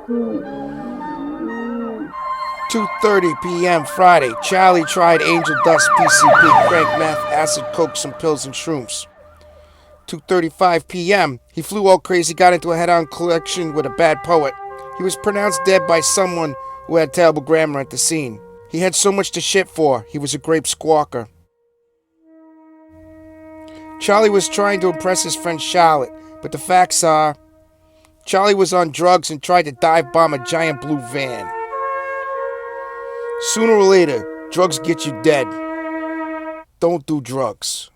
2:30 p.m. Friday. Charlie tried angel dust, PCP, crank meth, acid, coke, some pills, and shrooms. 2:35 p.m. He flew all crazy, got into a head-on collision with a bad poet. He was pronounced dead by someone who had terrible grammar at the scene. He had so much to shit for. He was a grape squawker. Charlie was trying to impress his friend Charlotte, but the facts are, Charlie was on drugs and tried to dive bomb a giant blue van. Sooner or later, drugs get you dead. Don't do drugs.